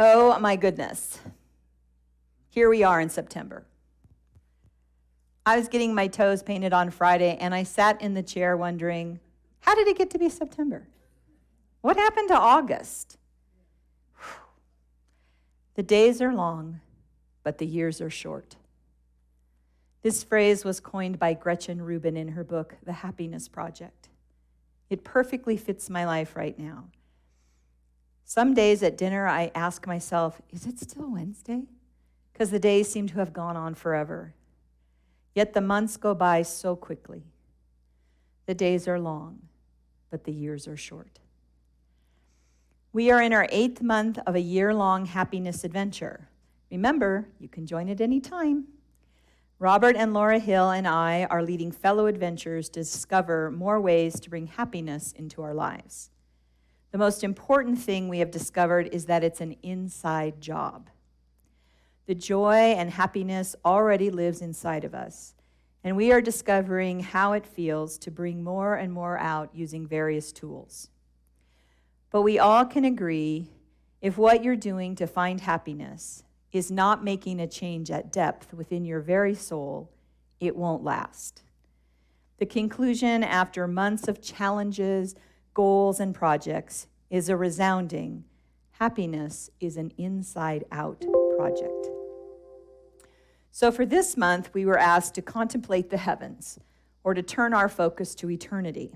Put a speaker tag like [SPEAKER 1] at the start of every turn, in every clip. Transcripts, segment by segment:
[SPEAKER 1] Oh my goodness. Here we are in September. I was getting my toes painted on Friday, and I sat in the chair wondering, how did it get to be September? What happened to August? Whew. The days are long, but the years are short. This phrase was coined by Gretchen Rubin in her book, The Happiness Project. It perfectly fits my life right now. Some days at dinner, I ask myself, is it still Wednesday? Because the days seem to have gone on forever. Yet the months go by so quickly. The days are long, but the years are short. We are in our 8th month of a year-long happiness adventure. Remember, you can join at any time. Robert and Laura Hill and I are leading fellow adventurers to discover more ways to bring happiness into our lives. The most important thing we have discovered is that it's an inside job. The joy and happiness already lives inside of us, and we are discovering how it feels to bring more and more out using various tools. But we all can agree, if what you're doing to find happiness is not making a change at depth within your very soul, it won't last. The conclusion after months of challenges, goals, and projects is a resounding, happiness is an inside-out project. So for this month, we were asked to contemplate the heavens, or to turn our focus to eternity.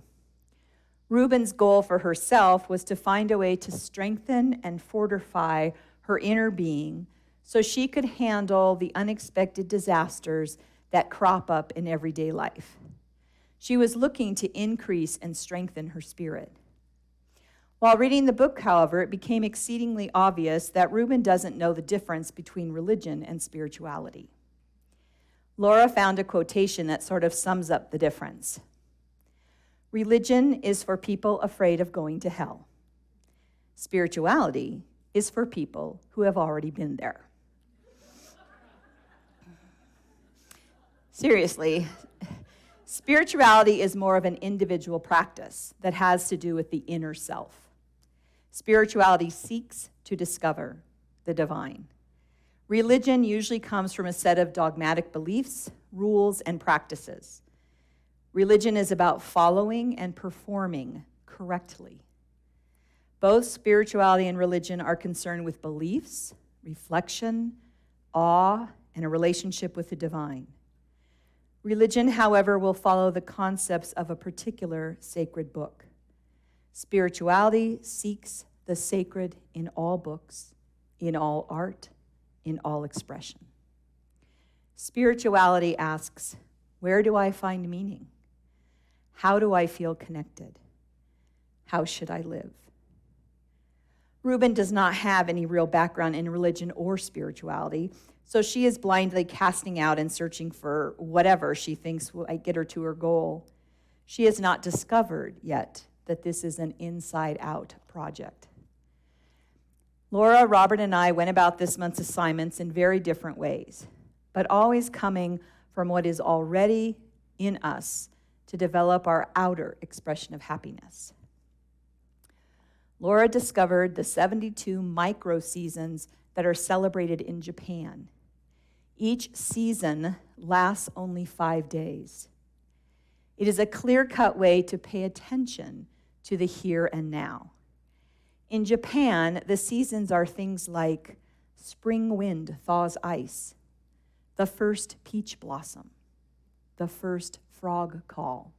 [SPEAKER 1] Rubin's goal for herself was to find a way to strengthen and fortify her inner being so she could handle the unexpected disasters that crop up in everyday life. She was looking to increase and strengthen her spirit. While reading the book, however, it became exceedingly obvious that Rubin doesn't know the difference between religion and spirituality. Laura found a quotation that sort of sums up the difference. Religion is for people afraid of going to hell. Spirituality is for people who have already been there. Seriously, spirituality is more of an individual practice that has to do with the inner self. Spirituality seeks to discover the divine. Religion usually comes from a set of dogmatic beliefs, rules, and practices. Religion is about following and performing correctly. Both spirituality and religion are concerned with beliefs, reflection, awe, and a relationship with the divine. Religion, however, will follow the concepts of a particular sacred book. Spirituality seeks the sacred in all books, in all art, in all expression. Spirituality asks, where do I find meaning? How do I feel connected? How should I live? Rubin does not have any real background in religion or spirituality, so she is blindly casting out and searching for whatever she thinks will get her to her goal. She has not discovered yet that this is an inside-out project. Laura, Robert, and I went about this month's assignments in very different ways, but always coming from what is already in us to develop our outer expression of happiness. Laura discovered the 72 micro-seasons that are celebrated in Japan. Each season lasts only 5 days. It is a clear-cut way to pay attention to the here and now. In Japan, the seasons are things like spring wind thaws ice, the first peach blossom, the first frog call.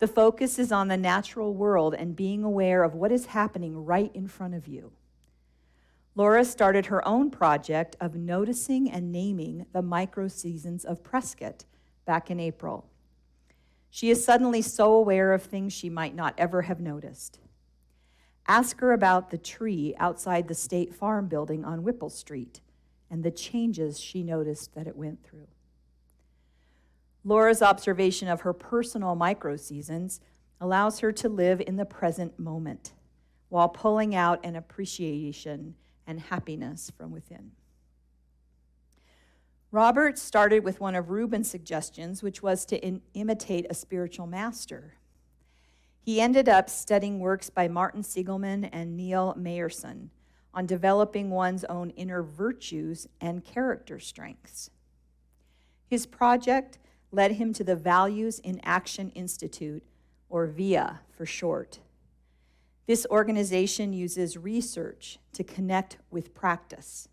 [SPEAKER 1] The focus is on the natural world and being aware of what is happening right in front of you. Laura started her own project of noticing and naming the micro-seasons of Prescott back in April. She is suddenly so aware of things she might not ever have noticed. Ask her about the tree outside the State Farm building on Whipple Street and the changes she noticed that it went through. Laura's observation of her personal micro-seasons allows her to live in the present moment while pulling out an appreciation and happiness from within. Robert started with one of Rubin's suggestions, which was to imitate a spiritual master. He ended up studying works by Martin Siegelman and Neil Mayerson on developing one's own inner virtues and character strengths. His project led him to the Values in Action Institute, or VIA for short. This organization uses research to connect with practice.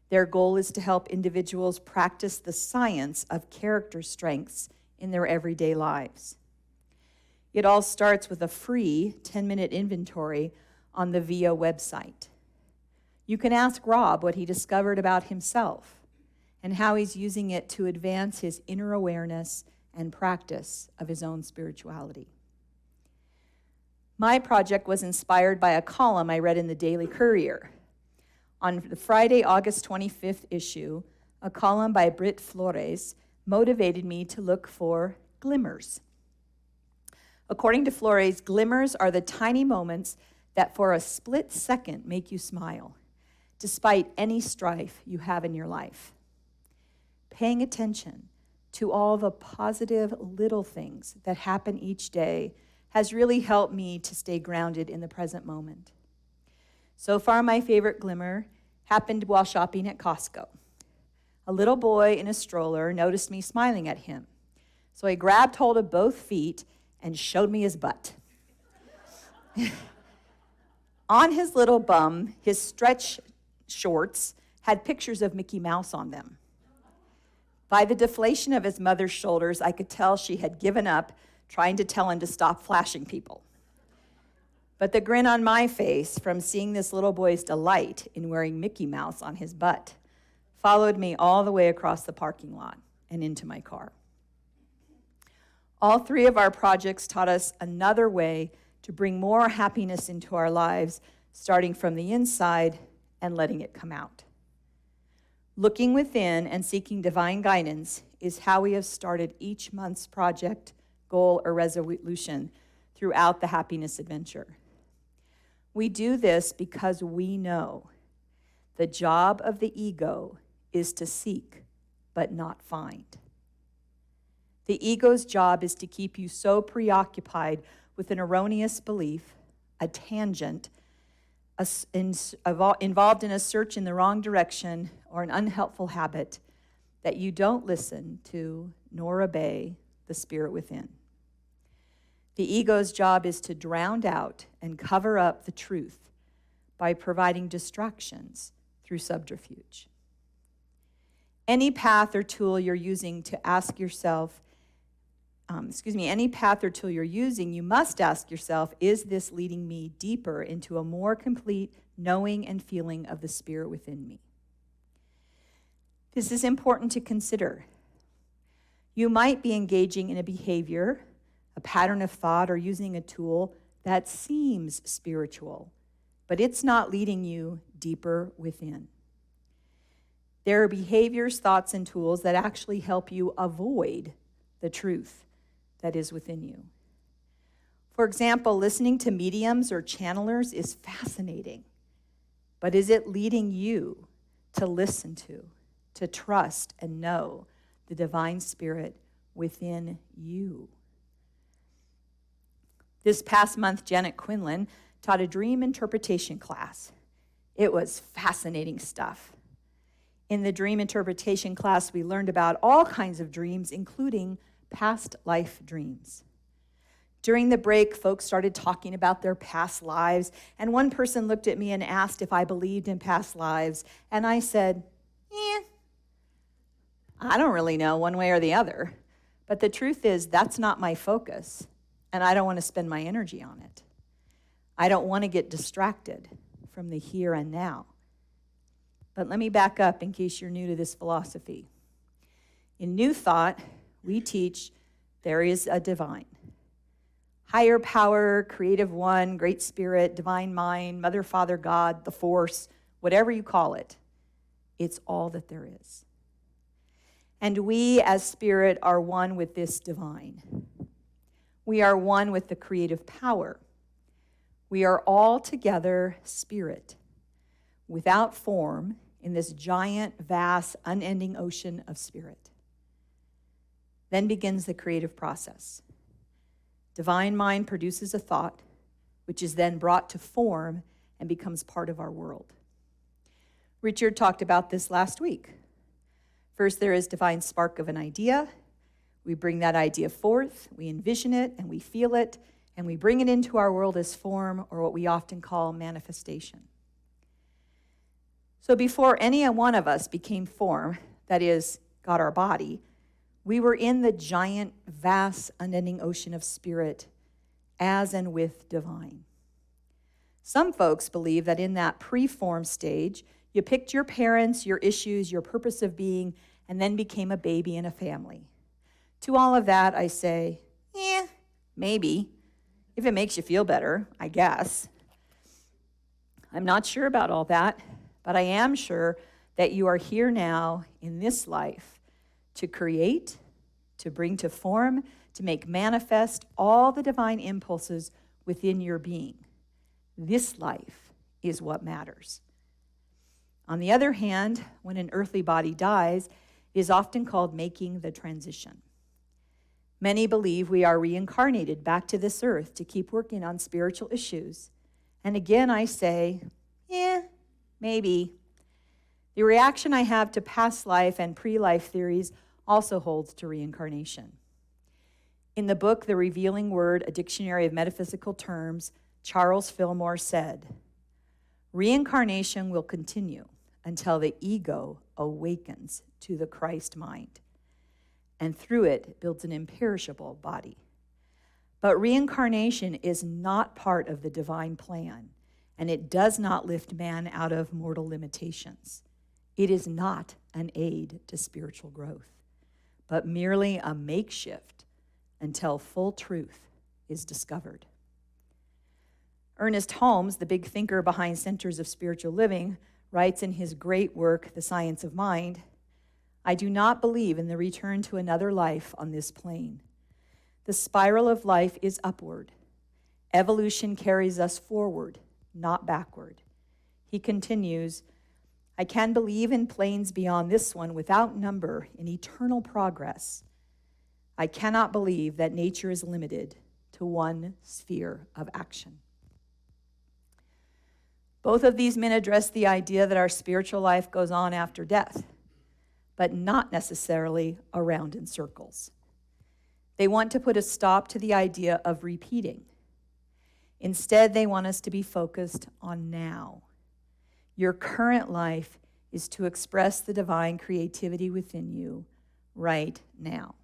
[SPEAKER 1] Their goal is to help individuals practice the science of character strengths in their everyday lives. It all starts with a free 10-minute inventory on the VIA website. You can ask Rob what he discovered about himself and how he's using it to advance his inner awareness and practice of his own spirituality. My project was inspired by a column I read in the Daily Courier. On the Friday, August 25th issue, a column by Britt Flores motivated me to look for glimmers. According to Flores, glimmers are the tiny moments that for a split second make you smile, despite any strife you have in your life. Paying attention to all the positive little things that happen each day has really helped me to stay grounded in the present moment. So far, my favorite glimmer happened while shopping at Costco. A little boy in a stroller noticed me smiling at him, so he grabbed hold of both feet and showed me his butt. On his little bum, his stretch shorts had pictures of Mickey Mouse on them. By the deflation of his mother's shoulders, I could tell she had given up trying to tell him to stop flashing people. But the grin on my face from seeing this little boy's delight in wearing Mickey Mouse on his butt followed me all the way across the parking lot and into my car. All three of our projects taught us another way to bring more happiness into our lives, starting from the inside and letting it come out. Looking within and seeking divine guidance is how we have started each month's project, goal, or resolution throughout the happiness adventure. We do this because we know the job of the ego is to seek but not find. The ego's job is to keep you so preoccupied with an erroneous belief, a tangent, involved in a search in the wrong direction or an unhelpful habit that you don't listen to nor obey the spirit within. The ego's job is to drown out and cover up the truth by providing distractions through subterfuge. Any path or tool you're using, you must ask yourself, is this leading me deeper into a more complete knowing and feeling of the spirit within me? This is important to consider. You might be engaging in a behavior, a pattern of thought, or using a tool that seems spiritual, but it's not leading you deeper within. There are behaviors, thoughts, and tools that actually help you avoid the truth that is within you. For example, listening to mediums or channelers is fascinating, but is it leading you to listen to trust and know the divine spirit within you? This past month, Janet Quinlan taught a dream interpretation class. It was fascinating stuff. In the dream interpretation class, we learned about all kinds of dreams, including past life dreams. During the break, folks started talking about their past lives, and one person looked at me and asked if I believed in past lives, and I said, I don't really know one way or the other, but the truth is that's not my focus, and I don't want to spend my energy on it. I don't want to get distracted from the here and now. But let me back up in case you're new to this philosophy. In New Thought, we teach there is a divine. Higher power, creative one, great spirit, divine mind, mother, father, God, the force, whatever you call it. It's all that there is. And we as spirit are one with this divine. We are one with the creative power. We are all together spirit, without form, in this giant, vast, unending ocean of spirit. Then begins the creative process. Divine mind produces a thought, which is then brought to form and becomes part of our world. Richard talked about this last week. First, there is divine spark of an idea. We bring that idea forth, we envision it, and we feel it, and we bring it into our world as form, or what we often call manifestation. So before any one of us became form, that is, got our body, we were in the giant, vast, unending ocean of spirit, as and with divine. Some folks believe that in that pre-form stage, you picked your parents, your issues, your purpose of being, and then became a baby in a family. To all of that, I say, maybe, if it makes you feel better, I guess. I'm not sure about all that, but I am sure that you are here now in this life to create, to bring to form, to make manifest all the divine impulses within your being. This life is what matters. On the other hand, when an earthly body dies, it is often called making the transition. Many believe we are reincarnated back to this earth to keep working on spiritual issues. And again, I say, maybe. The reaction I have to past life and pre-life theories also holds to reincarnation. In the book, The Revealing Word, A Dictionary of Metaphysical Terms, Charles Fillmore said, reincarnation will continue until the ego awakens to the Christ mind, and through it builds an imperishable body. But reincarnation is not part of the divine plan, and it does not lift man out of mortal limitations. It is not an aid to spiritual growth, but merely a makeshift until full truth is discovered. Ernest Holmes, the big thinker behind Centers of Spiritual Living, writes in his great work, The Science of Mind, I do not believe in the return to another life on this plane. The spiral of life is upward. Evolution carries us forward, not backward. He continues, I can believe in planes beyond this one without number in eternal progress. I cannot believe that nature is limited to one sphere of action. Both of these men address the idea that our spiritual life goes on after death, but not necessarily around in circles. They want to put a stop to the idea of repeating. Instead, they want us to be focused on now. Your current life is to express the divine creativity within you right now.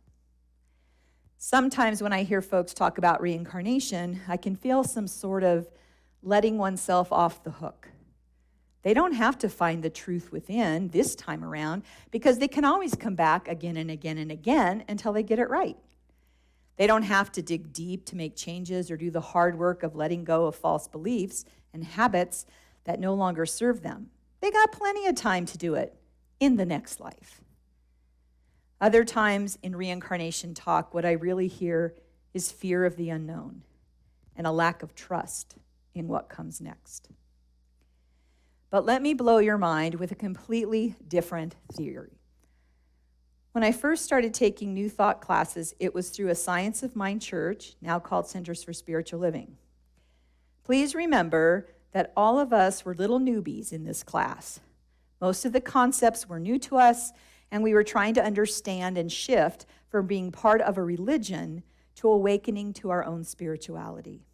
[SPEAKER 1] Sometimes when I hear folks talk about reincarnation, I can feel some sort of letting oneself off the hook. They don't have to find the truth within this time around because they can always come back again and again and again until they get it right. They don't have to dig deep to make changes or do the hard work of letting go of false beliefs and habits that no longer serve them. They got plenty of time to do it in the next life. Other times in reincarnation talk, what I really hear is fear of the unknown and a lack of trust in what comes next. But let me blow your mind with a completely different theory. When I first started taking New Thought classes, it was through a Science of Mind church, now called Centers for Spiritual Living. Please remember that all of us were little newbies in this class. Most of the concepts were new to us, and we were trying to understand and shift from being part of a religion to awakening to our own spirituality.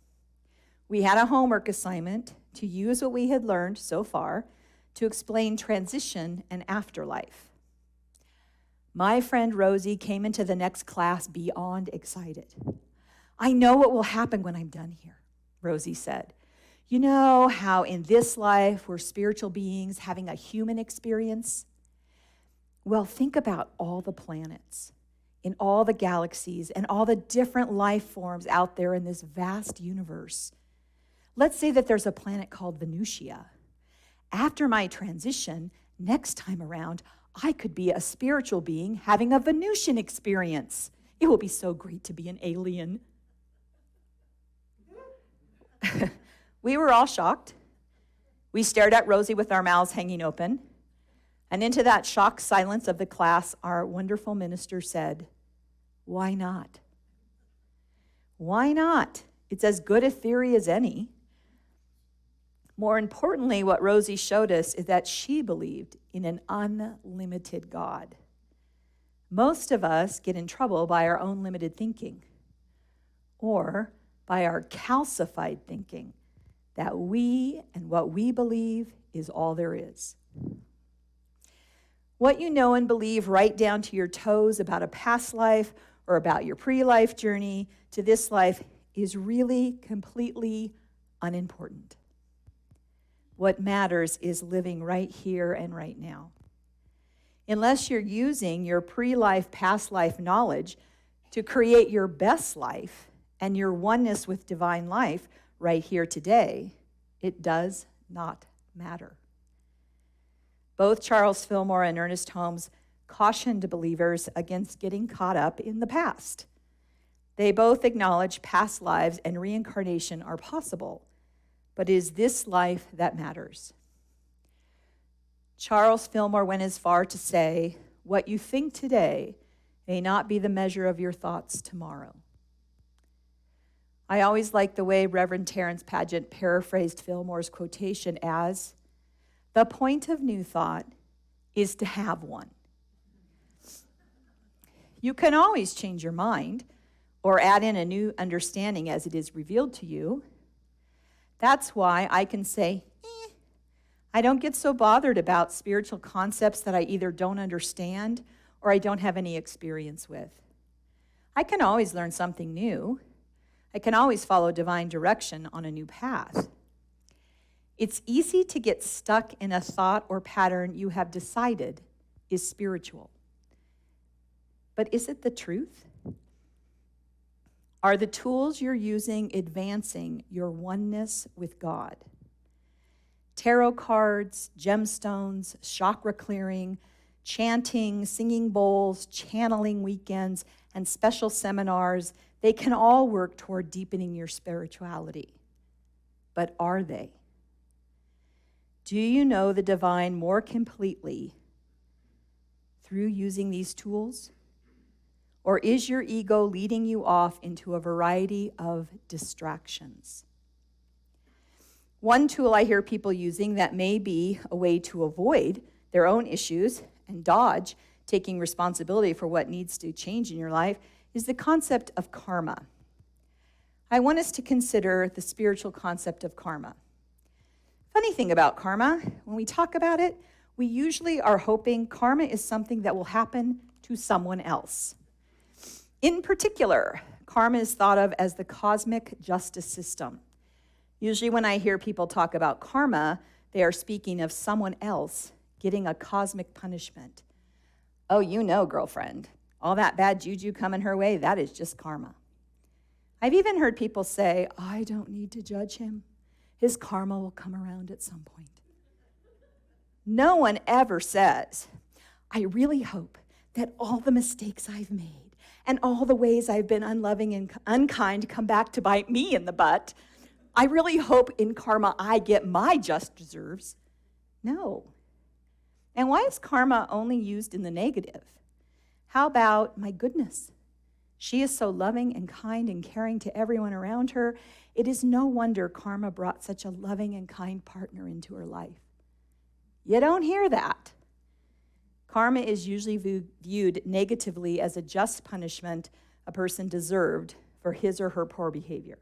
[SPEAKER 1] We had a homework assignment to use what we had learned so far to explain transition and afterlife. My friend Rosie came into the next class beyond excited. I know what will happen when I'm done here, Rosie said. You know how in this life we're spiritual beings having a human experience? Well, think about all the planets, in all the galaxies, and all the different life forms out there in this vast universe. Let's say that there's a planet called Venusia. After my transition, next time around, I could be a spiritual being having a Venusian experience. It will be so great to be an alien. We were all shocked. We stared at Rosie with our mouths hanging open. And into that shocked silence of the class, our wonderful minister said, why not? Why not? It's as good a theory as any. More importantly, what Rosie showed us is that she believed in an unlimited God. Most of us get in trouble by our own limited thinking or by our calcified thinking that we and what we believe is all there is. What you know and believe right down to your toes about a past life or about your pre-life journey to this life is really completely unimportant. What matters is living right here and right now. Unless you're using your pre-life, past life knowledge to create your best life and your oneness with divine life right here today, it does not matter. Both Charles Fillmore and Ernest Holmes cautioned believers against getting caught up in the past. They both acknowledge past lives and reincarnation are possible, but it is this life that matters. Charles Fillmore went as far to say, "What you think today may not be the measure of your thoughts tomorrow." I always liked the way Reverend Terrence Paget paraphrased Fillmore's quotation as, "The point of new thought is to have one." You can always change your mind or add in a new understanding as it is revealed to you. That's why I can say, I don't get so bothered about spiritual concepts that I either don't understand or I don't have any experience with. I can always learn something new. I can always follow divine direction on a new path. It's easy to get stuck in a thought or pattern you have decided is spiritual. But is it the truth? Are the tools you're using advancing your oneness with God? Tarot cards, gemstones, chakra clearing, chanting, singing bowls, channeling weekends, and special seminars, they can all work toward deepening your spirituality. But are they? Do you know the divine more completely through using these tools? Or is your ego leading you off into a variety of distractions? One tool I hear people using that may be a way to avoid their own issues and dodge taking responsibility for what needs to change in your life is the concept of karma. I want us to consider the spiritual concept of karma. Funny thing about karma, when we talk about it, we usually are hoping karma is something that will happen to someone else. In particular, karma is thought of as the cosmic justice system. Usually when I hear people talk about karma, they are speaking of someone else getting a cosmic punishment. Oh, you know, girlfriend, all that bad juju coming her way, that is just karma. I've even heard people say, I don't need to judge him. His karma will come around at some point. No one ever says, I really hope that all the mistakes I've made and all the ways I've been unloving and unkind come back to bite me in the butt. I really hope in karma I get my just deserves. No. And why is karma only used in the negative? How about, my goodness, she is so loving and kind and caring to everyone around her. It is no wonder karma brought such a loving and kind partner into her life. You don't hear that. Karma is usually viewed negatively as a just punishment a person deserved for his or her poor behavior.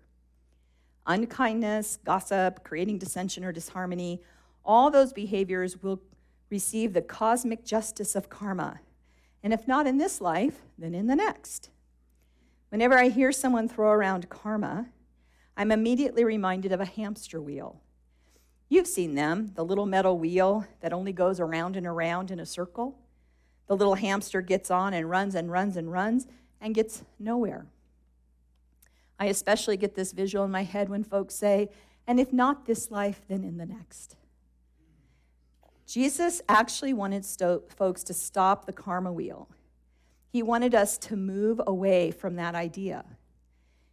[SPEAKER 1] Unkindness, gossip, creating dissension or disharmony, all those behaviors will receive the cosmic justice of karma. And if not in this life, then in the next. Whenever I hear someone throw around karma, I'm immediately reminded of a hamster wheel. You've seen them, the little metal wheel that only goes around and around in a circle. The little hamster gets on and runs and runs and runs and gets nowhere. I especially get this visual in my head when folks say, and if not this life, then in the next. Jesus actually wanted folks to stop the karma wheel. He wanted us to move away from that idea.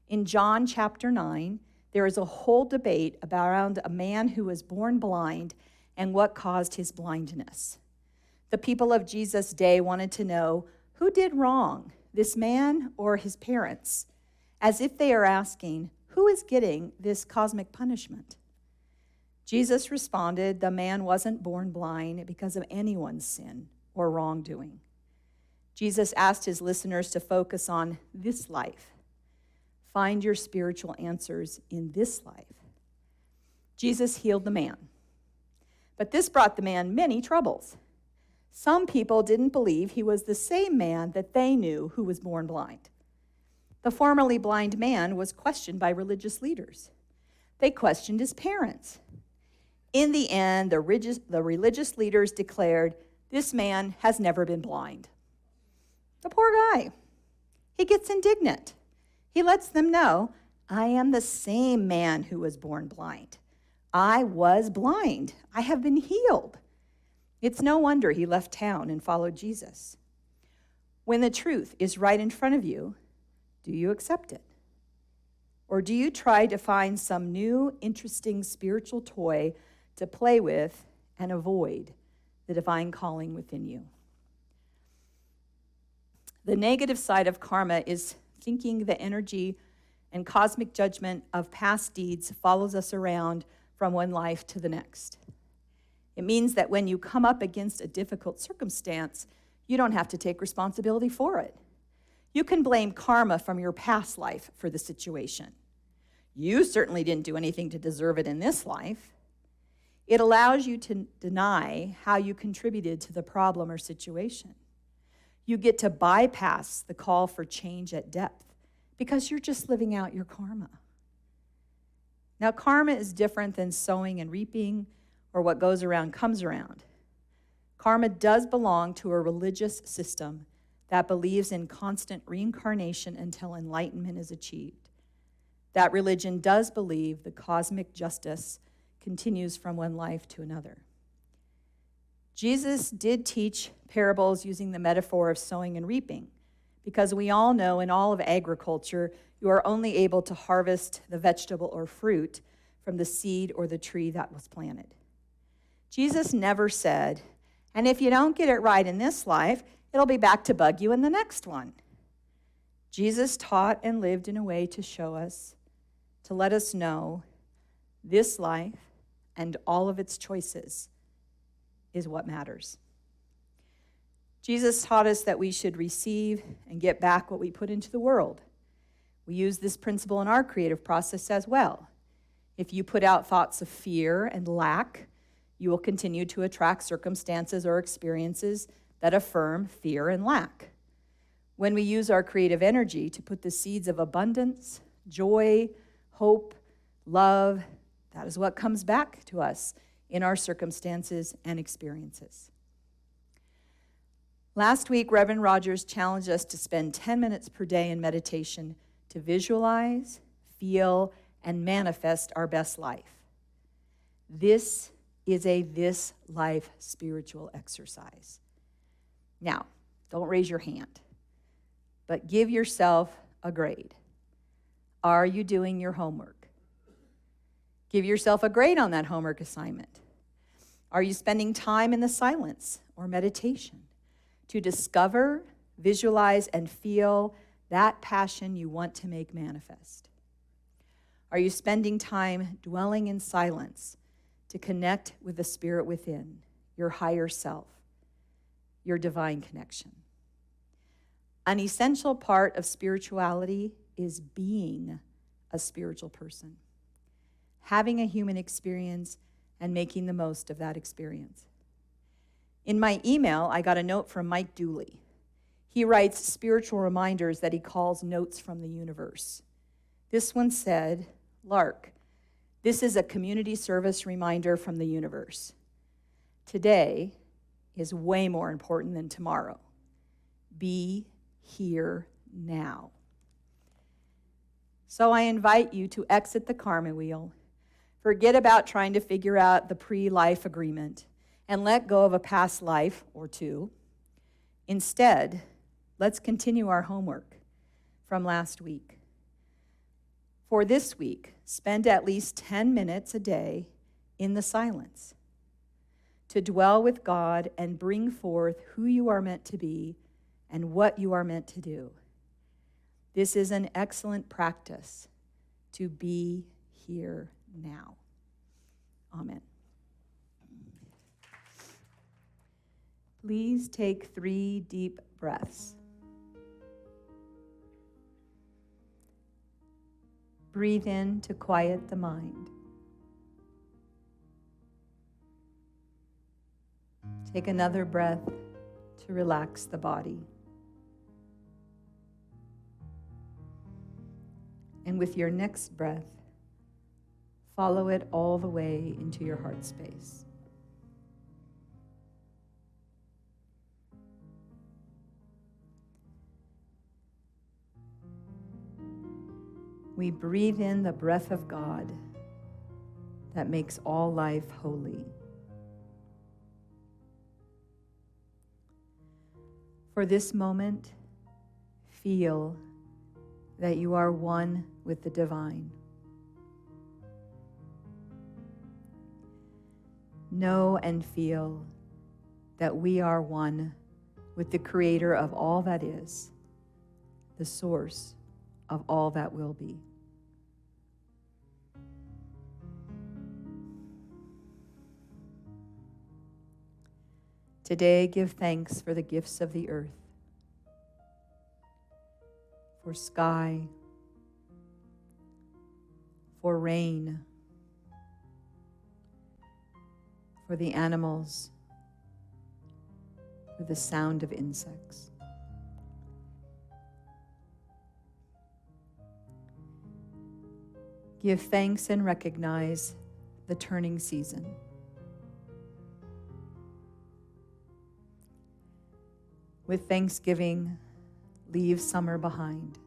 [SPEAKER 1] In John chapter 9, there is a whole debate around a man who was born blind and what caused his blindness. The people of Jesus' day wanted to know who did wrong, this man or his parents, as if they are asking, who is getting this cosmic punishment? Jesus responded, the man wasn't born blind because of anyone's sin or wrongdoing. Jesus asked his listeners to focus on this life. Find your spiritual answers in this life. Jesus healed the man. But this brought the man many troubles. Some people didn't believe he was the same man that they knew who was born blind. The formerly blind man was questioned by religious leaders. They questioned his parents. In the end, the religious leaders declared, this man has never been blind. The poor guy. He gets indignant. He lets them know, I am the same man who was born blind. I was blind. I have been healed. It's no wonder he left town and followed Jesus. When the truth is right in front of you, do you accept it? Or do you try to find some new, interesting spiritual toy to play with and avoid the divine calling within you? The negative side of karma is thinking the energy and cosmic judgment of past deeds follows us around from one life to the next. It means that when you come up against a difficult circumstance, you don't have to take responsibility for it. You can blame karma from your past life for the situation. You certainly didn't do anything to deserve it in this life. It allows you to deny how you contributed to the problem or situation. You get to bypass the call for change at depth because you're just living out your karma. Now, karma is different than sowing and reaping or what goes around comes around. Karma does belong to a religious system that believes in constant reincarnation until enlightenment is achieved. That religion does believe the cosmic justice continues from one life to another. Jesus did teach parables using the metaphor of sowing and reaping, because we all know in all of agriculture, you are only able to harvest the vegetable or fruit from the seed or the tree that was planted. Jesus never said, and if you don't get it right in this life, it'll be back to bug you in the next one. Jesus taught and lived in a way to show us, to let us know this life and all of its choices is what matters. Jesus taught us that we should receive and get back what we put into the world. We use this principle in our creative process as well. If you put out thoughts of fear and lack, you will continue to attract circumstances or experiences that affirm fear and lack. When we use our creative energy to put the seeds of abundance, joy, hope, love, that is what comes back to us in our circumstances and experiences. Last week, Reverend Rogers challenged us to spend 10 minutes per day in meditation to visualize, feel, and manifest our best life. This is a this life spiritual exercise. Now, don't raise your hand, but give yourself a grade. Are you doing your homework? Give yourself a grade on that homework assignment. Are you spending time in the silence or meditation to discover, visualize, and feel that passion you want to make manifest? Are you spending time dwelling in silence to connect with the spirit within, your higher self, your divine connection? An essential part of spirituality is being a spiritual person, having a human experience and making the most of that experience. In my email, I got a note from Mike Dooley. He writes spiritual reminders that he calls notes from the universe. This one said, Lark, this is a community service reminder from the universe. Today is way more important than tomorrow. Be here now. So I invite you to exit the karma wheel. Forget about trying to figure out the pre-life agreement and let go of a past life or two. Instead, let's continue our homework from last week. For this week, spend at least 10 minutes a day in the silence to dwell with God and bring forth who you are meant to be and what you are meant to do. This is an excellent practice to be here now. Amen. Please take 3 deep breaths. Breathe in to quiet the mind. Take another breath to relax the body. And with your next breath, follow it all the way into your heart space. We breathe in the breath of God that makes all life holy. For this moment, feel that you are one with the divine. Know and feel that we are one with the Creator of all that is, the source of all that will be. Today, give thanks for the gifts of the earth, for sky, for rain, for the animals, for the sound of insects. Give thanks and recognize the turning season. With thanksgiving, leave summer behind.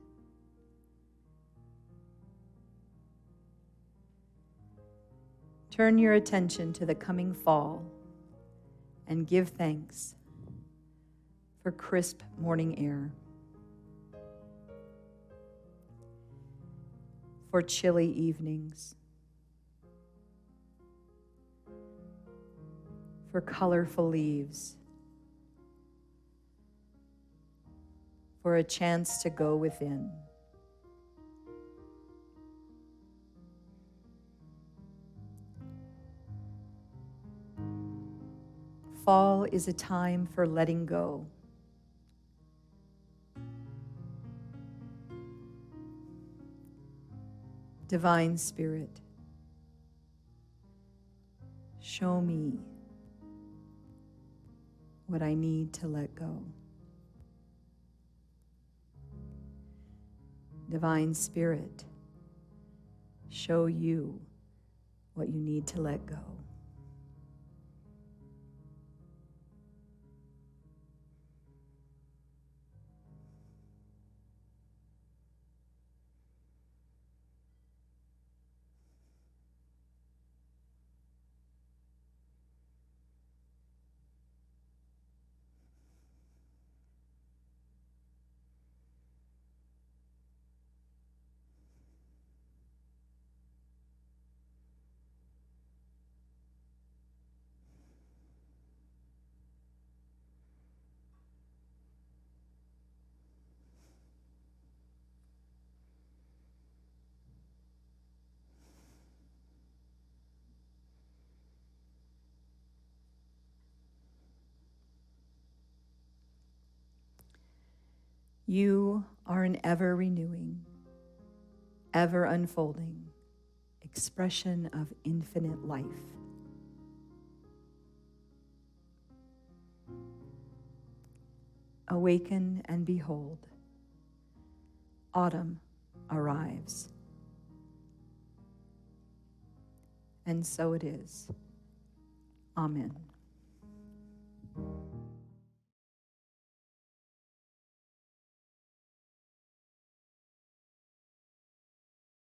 [SPEAKER 1] Turn your attention to the coming fall and give thanks for crisp morning air, for chilly evenings, for colorful leaves, for a chance to go within. Fall is a time for letting go. Divine Spirit, show me what I need to let go. Divine Spirit, show you what you need to let go. You are an ever-renewing, ever-unfolding expression of infinite life. Awaken and behold, autumn arrives. And so it is. Amen.